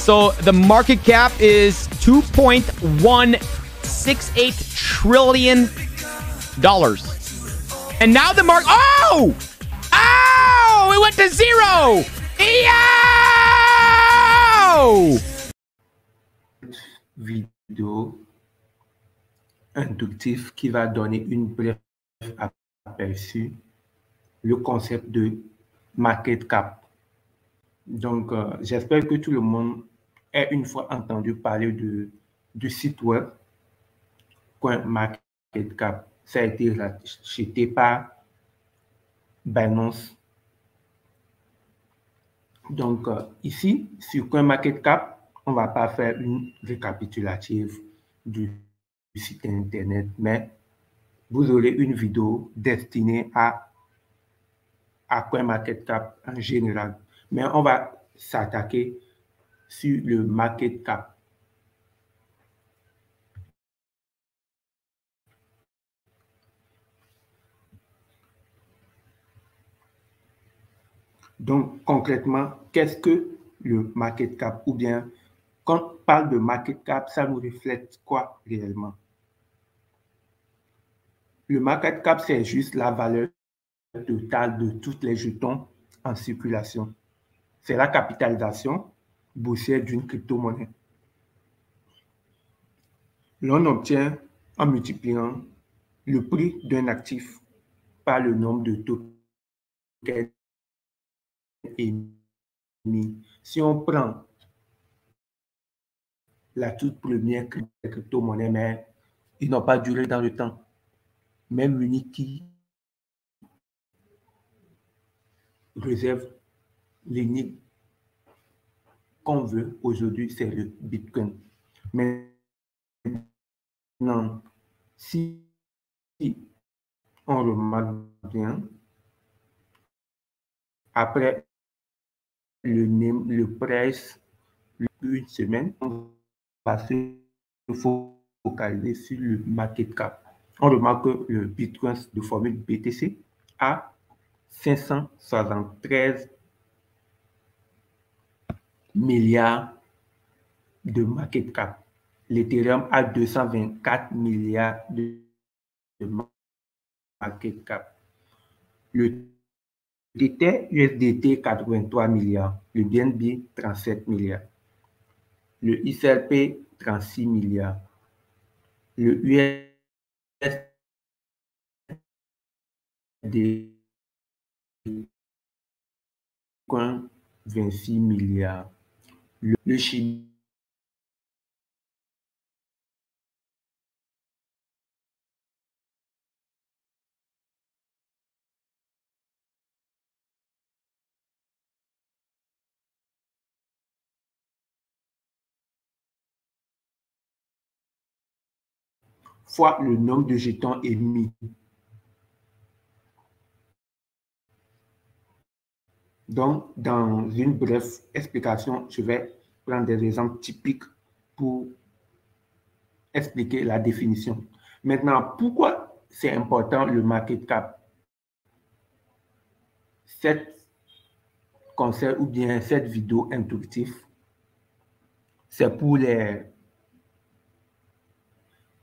So the market cap is $2.168 trillion. And now the market, oh, it went to zero. Yo! Vidéo introductif qui va donner une brève aperçu le concept de market cap. Donc, j'espère que tout le monde ait une fois entendu parler du site web CoinMarketCap. Ça a été racheté par Binance. Donc, ici, sur CoinMarketCap, on ne va pas faire une récapitulative du site internet, mais vous aurez une vidéo destinée à CoinMarketCap en général. Mais on va s'attaquer sur le market cap. Donc, concrètement, qu'est-ce que le market cap? Ou bien, quand on parle de market cap, ça nous reflète quoi réellement? Le market cap, c'est juste la valeur totale de tous les jetons en circulation. C'est la capitalisation boursière d'une crypto-monnaie. L'on obtient en multipliant le prix d'un actif par le nombre de tokens émis. Si on prend la toute première crypto-monnaie, mais ils n'ont pas duré dans le temps. Même Unity réserve l'énigme qu'on veut aujourd'hui, c'est le Bitcoin. Mais non, si on remarque bien, après le price, une semaine, on va se focaliser sur le market cap. On remarque que le Bitcoin de formule BTC a 573 milliards de market cap. L'Ethereum a 224 milliards de market cap. Le Tether USDT 83 milliards. Le BNB 37 milliards. Le XRP 36 milliards. Le USD 26 milliards. Le Shiba fois le nombre de jetons émis. Donc, dans une brève explication, je vais prendre des exemples typiques pour expliquer la définition. Maintenant, pourquoi c'est important le market cap? Cette concert ou bien cette vidéo introductive, c'est pour les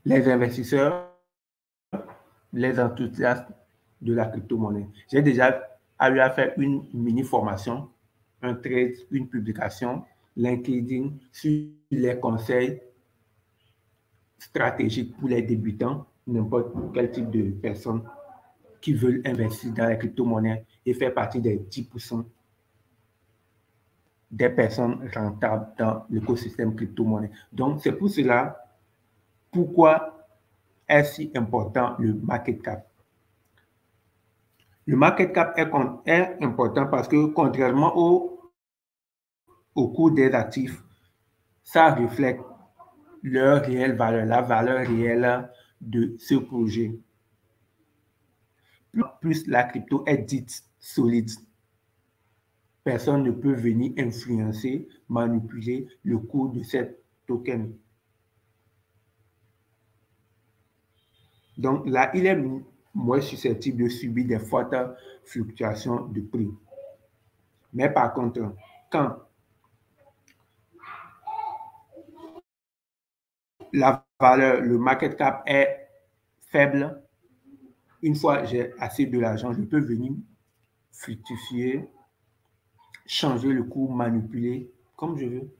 investisseurs, les enthousiastes de la crypto-monnaie. J'ai déjà eu à faire une mini-formation, un trade, une publication, LinkedIn sur les conseils stratégiques pour les débutants, n'importe quel type de personnes qui veulent investir dans la crypto-monnaie et faire partie des 10% des personnes rentables dans l'écosystème crypto-monnaie. Donc, c'est pour cela pourquoi est si important le market cap. Le market cap est important parce que contrairement au cours des actifs, ça reflète leur réelle valeur, la valeur réelle de ce projet. Plus la crypto est dite solide, personne ne peut venir influencer, manipuler le cours de cette token. Donc là, il est moins susceptible de subir des fortes fluctuations de prix. Mais par contre, quand la valeur, le market cap est faible, une fois j'ai assez de l'argent, je peux venir fructifier, changer le cours, manipuler comme je veux.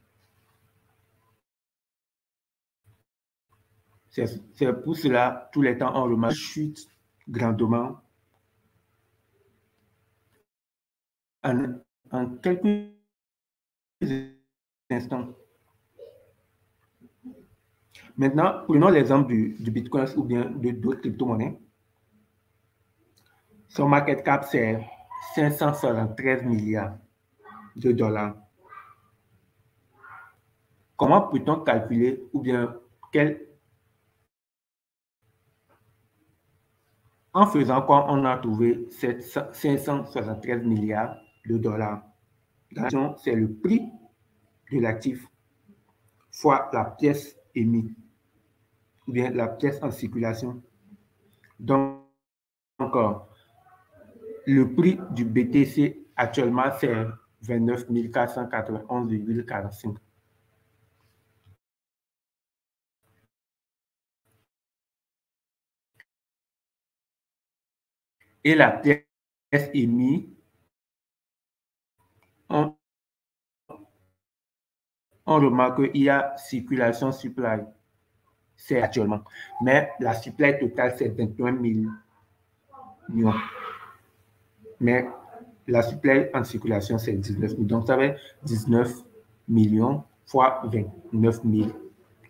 C'est pour cela, tous les temps, on remarque chute grandement en quelques instants. Maintenant, prenons l'exemple du Bitcoin ou bien d'autres crypto-monnaies. Son market cap, c'est 573 milliards de dollars. Comment peut-on calculer ou bien en faisant quoi on a trouvé 573 milliards de dollars? C'est le prix de l'actif fois la pièce émise ou bien la pièce en circulation. Donc, le prix du BTC actuellement, c'est 29 491,45. Et la pièce émise, on remarque qu'il y a circulation supply, c'est actuellement. Mais la supply totale, c'est 21 millions. Mais la supply en circulation, c'est 19 millions. Donc, ça fait 19 millions fois 29 000.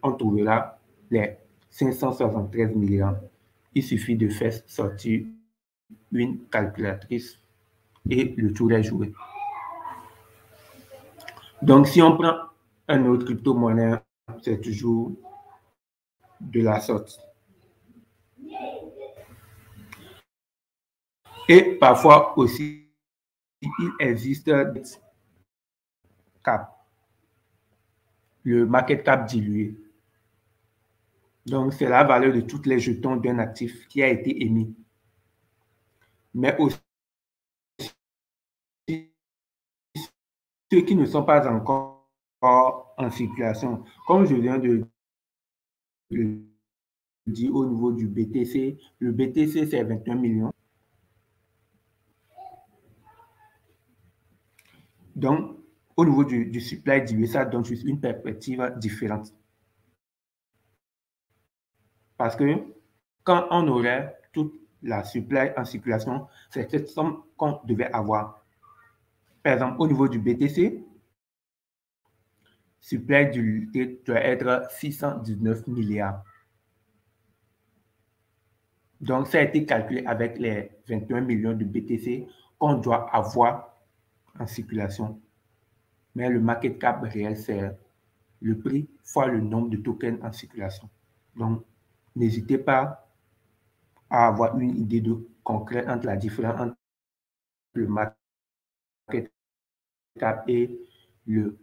On trouvera les 573 millions. Il suffit de faire sortir une calculatrice et le tour est joué. Donc, si on prend un autre crypto-monnaie, c'est toujours de la sorte. Et parfois aussi, il existe des cap, le market cap dilué. Donc, c'est la valeur de tous les jetons d'un actif qui a été émis. Mais aussi, ceux qui ne sont pas encore en circulation, comme je viens de le dire au niveau du BTC, le BTC, c'est 21 millions. Donc, au niveau du supply dilué, ça donne juste une perspective différente. Parce que quand on aurait toute la supply en circulation, c'est cette somme qu'on devait avoir. Par exemple, au niveau du BTC, supply dilué doit être 619 milliards. Donc, ça a été calculé avec les 21 millions de BTC qu'on doit avoir en circulation. Mais le market cap réel, c'est le prix fois le nombre de tokens en circulation. Donc, n'hésitez pas à avoir une idée concrète entre la différence entre le market cap et le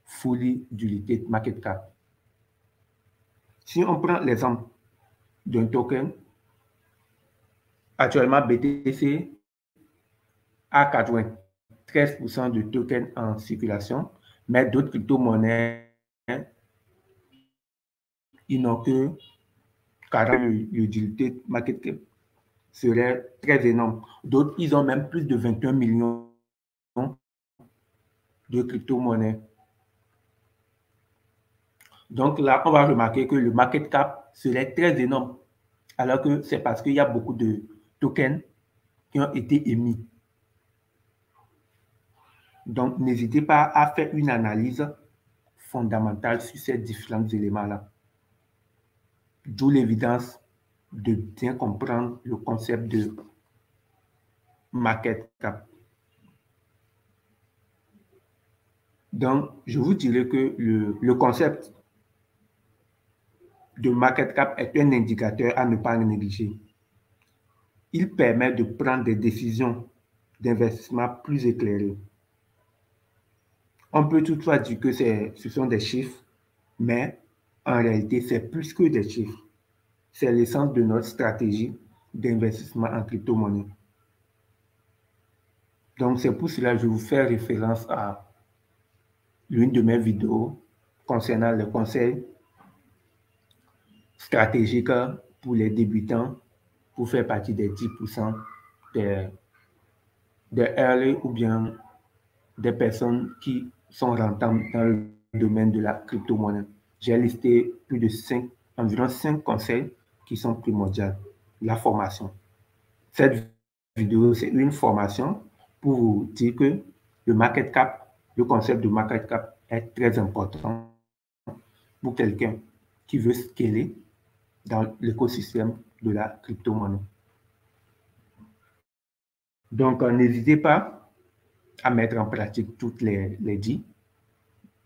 fully diluted market cap. Si on prend l'exemple d'un token, actuellement BTC a 93% de tokens en circulation, mais d'autres crypto-monnaies, ils n'ont que 40, le diluted market cap serait très énorme. D'autres, ils ont même plus de 21 millions de crypto-monnaies. Donc là, on va remarquer que le market cap serait très énorme, alors que c'est parce qu'il y a beaucoup de tokens qui ont été émis. Donc, n'hésitez pas à faire une analyse fondamentale sur ces différents éléments-là. D'où l'évidence de bien comprendre le concept de market cap. Donc, je vous dirais que le concept de market cap est un indicateur à ne pas négliger. Il permet de prendre des décisions d'investissement plus éclairées. On peut toutefois dire que ce sont des chiffres, mais en réalité, c'est plus que des chiffres. C'est l'essence de notre stratégie d'investissement en crypto-monnaie. Donc, c'est pour cela que je vous fais référence à l'une de mes vidéos concernant les conseils stratégique pour les débutants pour faire partie des 10% des early ou bien des personnes qui sont rentables dans le domaine de la crypto-monnaie. J'ai listé environ 5 conseils qui sont primordiaux. La formation. Cette vidéo, c'est une formation pour vous dire que le market cap, le concept de market cap est très important pour quelqu'un qui veut scaler dans l'écosystème de la crypto-monnaie. Donc, n'hésitez pas à mettre en pratique toutes les 10.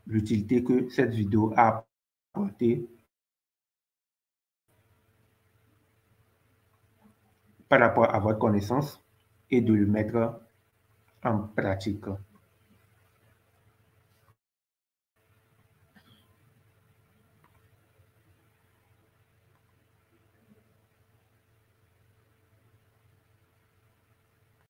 L'utilité que cette vidéo a apportée par rapport à votre connaissance et de le mettre en pratique.